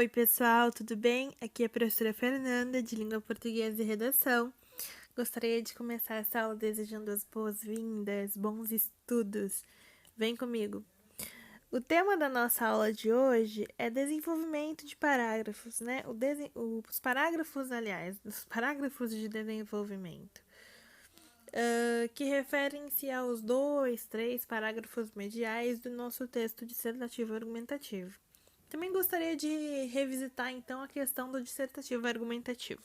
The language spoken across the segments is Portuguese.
Oi, pessoal, tudo bem? Aqui é a professora Fernanda, de Língua Portuguesa e Redação. Gostaria de começar essa aula desejando as boas-vindas, bons estudos. Vem comigo. O tema da nossa aula de hoje é desenvolvimento de parágrafos, né? Os parágrafos, aliás, os parágrafos de desenvolvimento, que referem-se aos 2, 3 parágrafos mediais do nosso texto dissertativo argumentativo. Também gostaria de revisitar, então, a questão do dissertativo argumentativo.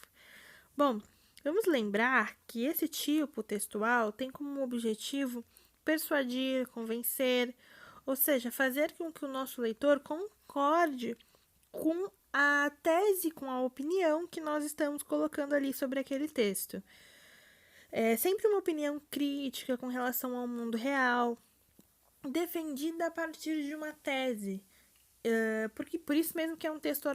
Bom, vamos lembrar que esse tipo textual tem como objetivo persuadir, convencer, ou seja, fazer com que o nosso leitor concorde com a tese, com a opinião que nós estamos colocando ali sobre aquele texto. É sempre uma opinião crítica com relação ao mundo real, defendida a partir de uma tese. Porque por isso mesmo que é um texto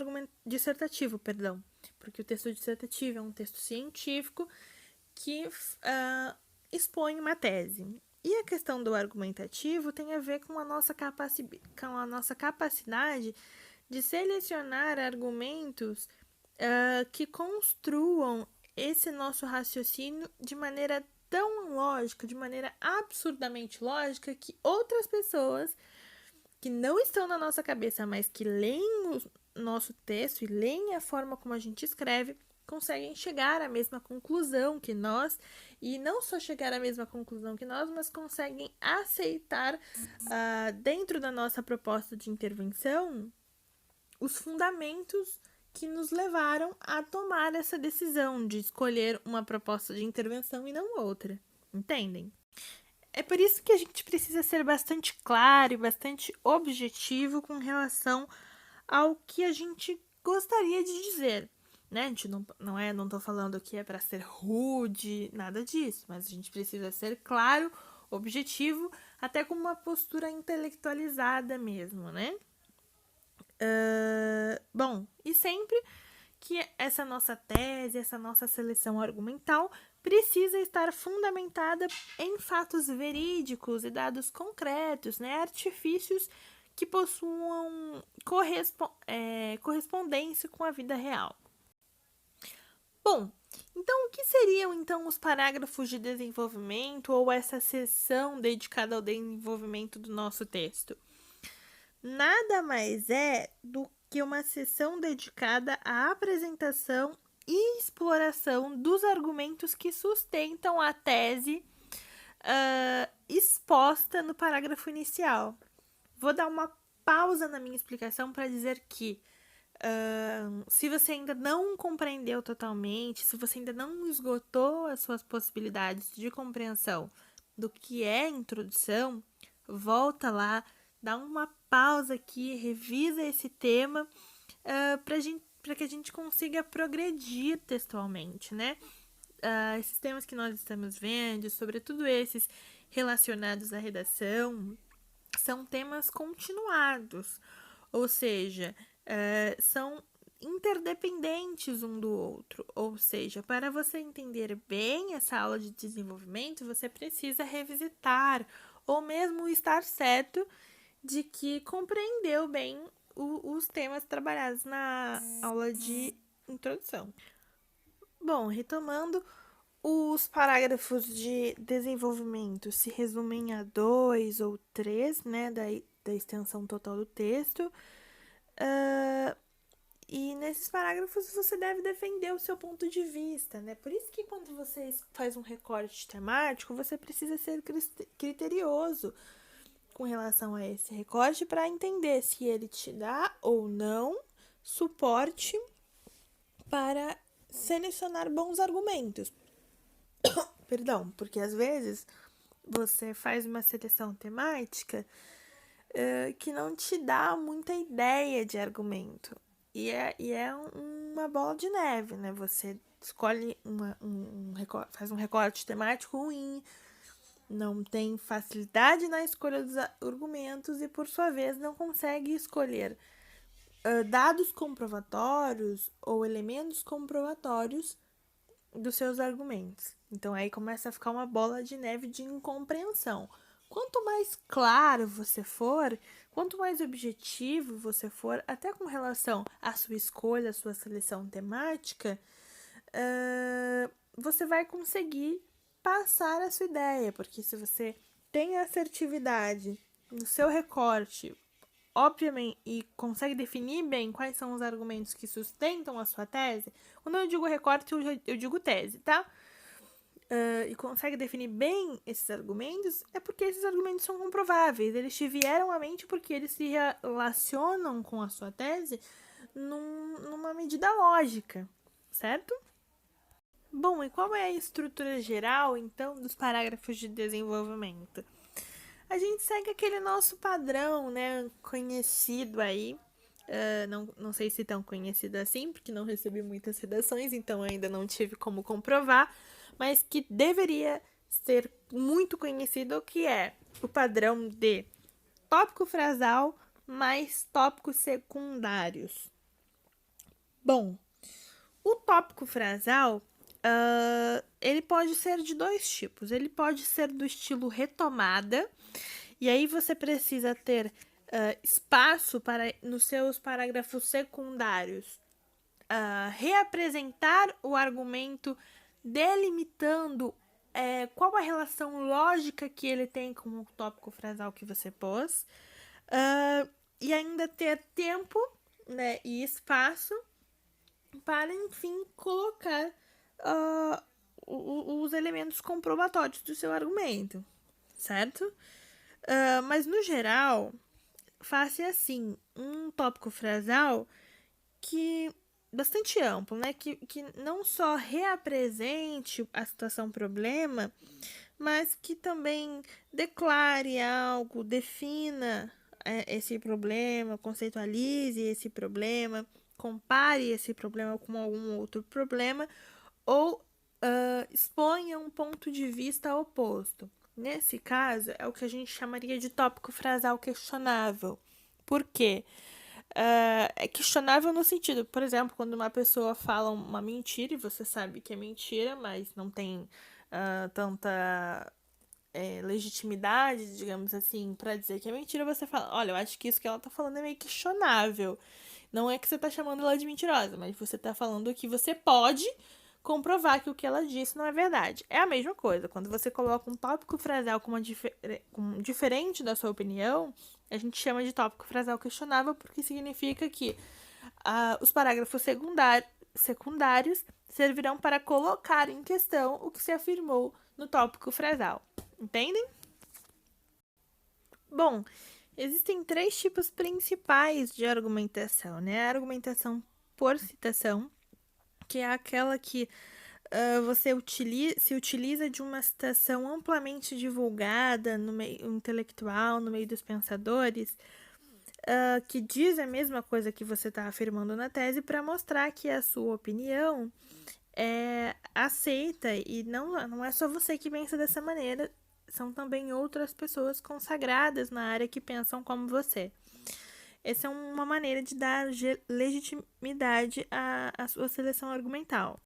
dissertativo, perdão. Porque o texto dissertativo é um texto científico que expõe uma tese. E a questão do argumentativo tem a ver com a nossa capacidade de selecionar argumentos que construam esse nosso raciocínio de maneira tão lógica, de maneira absurdamente lógica, que outras pessoas que não estão na nossa cabeça, mas que leem o nosso texto e leem a forma como a gente escreve, conseguem chegar à mesma conclusão que nós, e não só chegar à mesma conclusão que nós, mas conseguem aceitar, dentro da nossa proposta de intervenção, os fundamentos que nos levaram a tomar essa decisão de escolher uma proposta de intervenção e não outra. Entendem? É por isso que a gente precisa ser bastante claro e bastante objetivo com relação ao que a gente gostaria de dizer, né? A gente não tô falando que é para ser rude, nada disso, mas a gente precisa ser claro, objetivo, até com uma postura intelectualizada mesmo, né? Bom, e sempre que essa nossa tese, essa nossa seleção argumental precisa estar fundamentada em fatos verídicos e dados concretos, né? Artifícios que possuam correspondência com a vida real. Bom, então o que seriam então os parágrafos de desenvolvimento ou essa seção dedicada ao desenvolvimento do nosso texto? Nada mais é do que uma sessão dedicada à apresentação e exploração dos argumentos que sustentam a tese exposta no parágrafo inicial. Vou dar uma pausa na minha explicação para dizer que se você ainda não compreendeu totalmente, se você ainda não esgotou as suas possibilidades de compreensão do que é introdução, volta lá, dá uma pausa aqui, revisa esse tema para que a gente consiga progredir textualmente, né? Esses temas que nós estamos vendo, sobretudo esses relacionados à redação, são temas continuados, ou seja, são interdependentes um do outro, ou seja, para você entender bem essa aula de desenvolvimento, você precisa revisitar ou mesmo estar certo de que compreendeu bem os temas trabalhados na aula de introdução. Bom, retomando, os parágrafos de desenvolvimento se resumem a 2 ou 3, né, da extensão total do texto. E nesses parágrafos você deve defender o seu ponto de vista, né? Por isso que quando você faz um recorte temático, você precisa ser criterioso com relação a esse recorte para entender se ele te dá ou não suporte para selecionar bons argumentos. Perdão, porque às vezes você faz uma seleção temática que não te dá muita ideia de argumento. E é uma bola de neve, né? Você escolhe faz um recorte temático ruim, não tem facilidade na escolha dos argumentos e, por sua vez, não consegue escolher dados comprovatórios ou elementos comprovatórios dos seus argumentos. Então, aí começa a ficar uma bola de neve de incompreensão. Quanto mais claro você for, Quanto mais objetivo você for, até com relação à sua escolha, à sua seleção temática, você vai conseguir passar a sua ideia, porque se você tem assertividade no seu recorte, obviamente, e consegue definir bem quais são os argumentos que sustentam a sua tese, quando eu digo recorte, eu digo tese, tá? E consegue definir bem esses argumentos, é porque esses argumentos são comprováveis. Eles te vieram à mente porque eles se relacionam com a sua tese numa medida lógica, certo? Bom, e qual é a estrutura geral, então, dos parágrafos de desenvolvimento? A gente segue aquele nosso padrão, né, conhecido aí. Não sei se tão conhecido assim, porque não recebi muitas redações, então ainda não tive como comprovar, mas que deveria ser muito conhecido, que é o padrão de tópico frasal mais tópicos secundários. Bom, o tópico frasal, ele pode ser de dois tipos. Ele pode ser do estilo retomada, e aí você precisa ter espaço para, nos seus parágrafos secundários, reapresentar o argumento, delimitando qual a relação lógica que ele tem com o tópico frasal que você pôs, e ainda ter tempo, né, e espaço para, enfim, colocar os elementos comprobatórios do seu argumento, certo? Mas, no geral, faça assim, um tópico frasal que bastante amplo, né? Que não só reapresente a situação problema, mas que também declare algo, defina esse problema, conceitualize esse problema, compare esse problema com algum outro problema ou exponha um ponto de vista oposto. Nesse caso, é o que a gente chamaria de tópico frasal questionável. Por quê? É questionável no sentido, por exemplo, quando uma pessoa fala uma mentira e você sabe que é mentira, mas não tem tanta legitimidade, digamos assim, para dizer que é mentira, você fala, olha, eu acho que isso que ela tá falando é meio questionável. Não é que você tá chamando ela de mentirosa, mas você tá falando que você pode comprovar que o que ela disse não é verdade. É a mesma coisa. Quando você coloca um tópico frasal com diferente da sua opinião, a gente chama de tópico frasal questionável, porque significa que os parágrafos secundários servirão para colocar em questão o que se afirmou no tópico frasal. Entendem? Bom, existem três tipos principais de argumentação, né? A argumentação por citação, que é aquela que você se utiliza de uma citação amplamente divulgada no meio intelectual, no meio dos pensadores, que diz a mesma coisa que você está afirmando na tese para mostrar que a sua opinião é aceita e não é só você que pensa dessa maneira, são também outras pessoas consagradas na área que pensam como você. Essa é uma maneira de dar legitimidade à sua seleção argumental.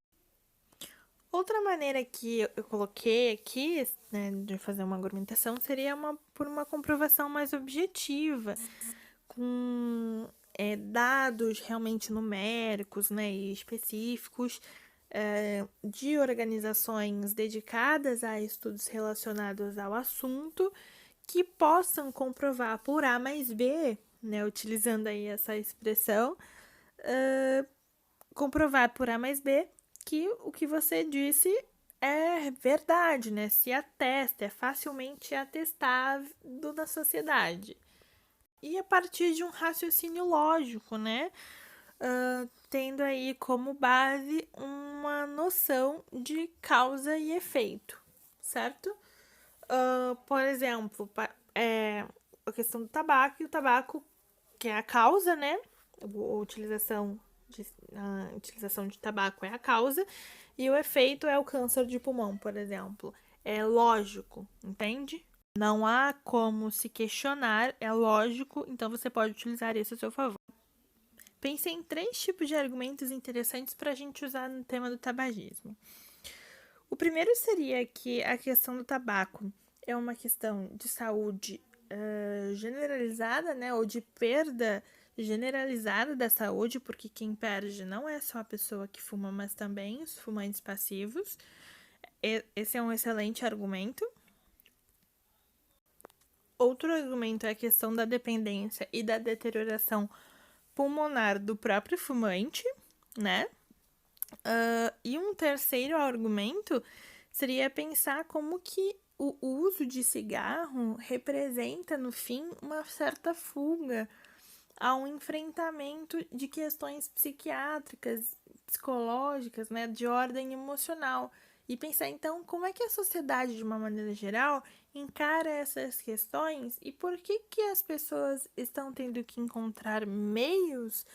Outra maneira que eu coloquei aqui, né, de fazer uma argumentação seria por uma comprovação mais objetiva, com dados realmente numéricos, né, e específicos, de organizações dedicadas a estudos relacionados ao assunto, que possam comprovar por A mais B, né, utilizando aí essa expressão, comprovar por A mais B que o que você disse é verdade, né? Se atesta, é facilmente atestado na sociedade. E a partir de um raciocínio lógico, né? Tendo aí como base uma noção de causa e efeito, certo? Por exemplo, a questão do tabaco, e o tabaco, que é a causa, né? A utilização de tabaco é a causa, e o efeito é o câncer de pulmão, por exemplo. É lógico, entende? Não há como se questionar, é lógico, então você pode utilizar isso a seu favor. Pensei em três tipos de argumentos interessantes para a gente usar no tema do tabagismo. O primeiro seria que a questão do tabaco é uma questão de saúde generalizada, né, ou de perda generalizada da saúde, porque quem perde não é só a pessoa que fuma, mas também os fumantes passivos. Esse é um excelente argumento. Outro argumento é a questão da dependência e da deterioração pulmonar do próprio fumante, né? E um terceiro argumento seria pensar como que o uso de cigarro representa, no fim, uma certa fuga a um enfrentamento de questões psiquiátricas, psicológicas, né, de ordem emocional. E pensar, então, como é que a sociedade, de uma maneira geral, encara essas questões e por que, que as pessoas estão tendo que encontrar meios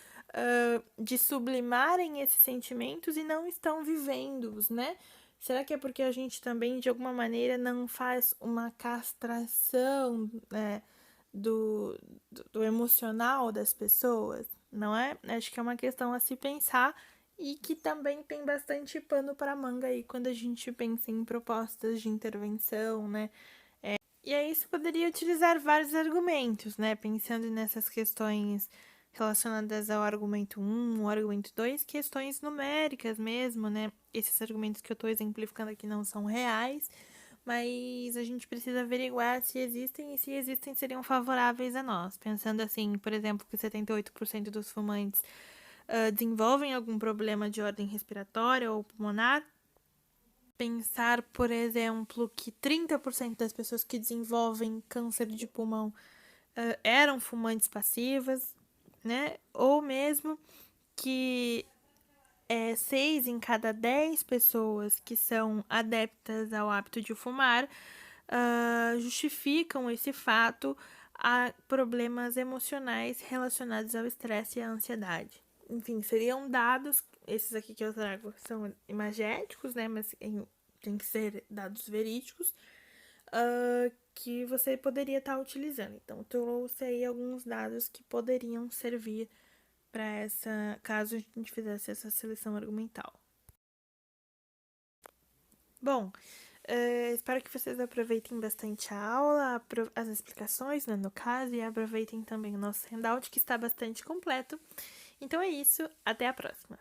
de sublimarem esses sentimentos e não estão vivendo-os, né? Será que é porque a gente também, de alguma maneira, não faz uma castração, né, do emocional das pessoas, não é? Acho que é uma questão a se pensar e que também tem bastante pano para manga aí quando a gente pensa em propostas de intervenção, né? E aí você poderia utilizar vários argumentos, né? Pensando nessas questões relacionadas ao argumento 1, ao argumento 2, questões numéricas mesmo, né? Esses argumentos que eu estou exemplificando aqui não são reais, mas a gente precisa averiguar se existem e se existem seriam favoráveis a nós. Pensando assim, por exemplo, que 78% dos fumantes desenvolvem algum problema de ordem respiratória ou pulmonar. Pensar, por exemplo, que 30% das pessoas que desenvolvem câncer de pulmão eram fumantes passivas, né? Ou mesmo que 6 em cada 10 pessoas que são adeptas ao hábito de fumar justificam esse fato a problemas emocionais relacionados ao estresse e à ansiedade. Enfim, seriam dados, esses aqui que eu trago são imagéticos, né? Mas tem que ser dados verídicos, que você poderia estar utilizando. Então, trouxe aí alguns dados que poderiam servir para essa, caso a gente fizesse essa seleção argumental. Bom, espero que vocês aproveitem bastante a aula, as explicações, né, no caso, e aproveitem também o nosso handout, que está bastante completo. Então é isso, até a próxima!